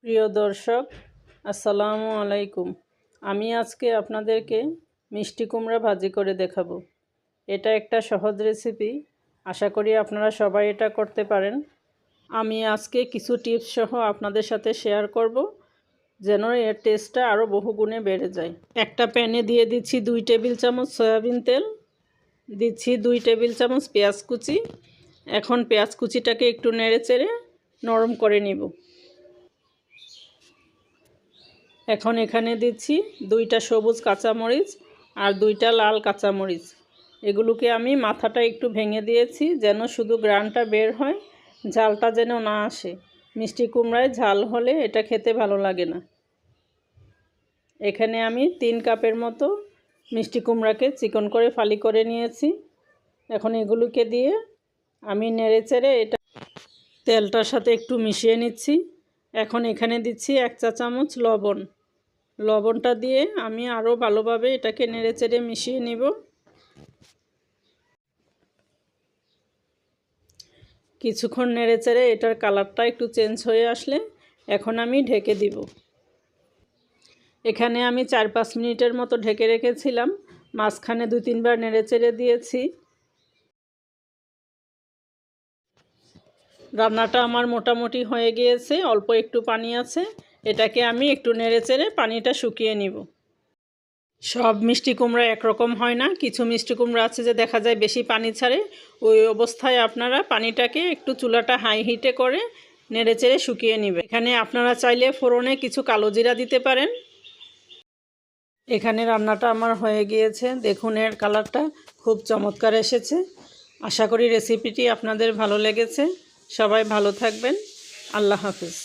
প্রিয় দর্শক, আসসালামু আলাইকুম। আমি আজকে আপনাদেরকে মিষ্টি কুমড়া ভাজি করে দেখাবো। এটা একটা সহজ রেসিপি, আশা করি আপনারা সবাই এটা করতে পারেন। আমি আজকে কিছু টিপস সহ আপনাদের সাথে শেয়ার করব, যেন এর টেস্টটা আরও বহুগুণে বেড়ে যায়। একটা প্যানে দিয়ে দিচ্ছি 2 টেবিল চামচ সয়াবিন তেল, দিচ্ছি 2 টেবিল চামচ পেঁয়াজ কুচি। এখন পেঁয়াজ কুচিটাকে একটু নেড়েচেড়ে নরম করে নিব। এখন এখানে দিচ্ছি 2টা সবুজ কাঁচামরিচ আর 2টা লাল কাঁচামরিচ। এগুলোকে আমি মাথাটা একটু ভেঙে দিয়েছি, যেন শুধু গ্রানটা বের হয়, ঝালটা যেন না আসে। মিষ্টি কুমড়ায় ঝাল হলে এটা খেতে ভালো লাগে না। এখানে আমি 3 কাপের মতো মিষ্টি কুমড়াকে চিকন করে ফালি করে নিয়েছি। এখন এগুলোকে দিয়ে আমি নেড়েচেড়ে এটা তেলটার সাথে একটু মিশিয়ে নিচ্ছি। এখন এখানে দিচ্ছি 1 চা চামচ লবণ। লবণটা দিয়ে আমি আরও ভালোভাবে এটাকে নেড়েচেড়ে মিশিয়ে নিব। কিছুক্ষণ নেড়েচেড়ে এটার কালারটা একটু চেঞ্জ হয়ে আসলে এখন আমি ঢেকে দিব। এখানে আমি 4-5 মিনিটের মতো ঢেকে রেখেছিলাম। মাঝখানে 2-3 বার নেড়েচেড়ে দিয়েছি। রান্নাটা আমার মোটামুটি হয়ে গিয়েছে, অল্প একটু পানি আছে। এটাকে আমি একটু নেড়েচেড়ে পানিটা শুকিয়ে নিব। সব মিষ্টি কুমড়া একরকম হয় না, কিছু মিষ্টি কুমড়া আছে যে দেখা যায় বেশি পানি ছাড়ে। ওই অবস্থায় আপনারা পানিটাকে একটু চুলাটা হাই হিটে করে নেড়েচেড়ে শুকিয়ে নেবেন। এখানে আপনারা চাইলে ফোড়নে কিছু কালো জিরা দিতে পারেন। এখানে রান্নাটা আমার হয়ে গিয়েছে, দেখুন এর কালারটা খুব চমৎকার এসেছে। আশা করি রেসিপিটি আপনাদের ভালো লেগেছে। সবাই ভালো থাকবেন। আল্লাহ হাফেজ।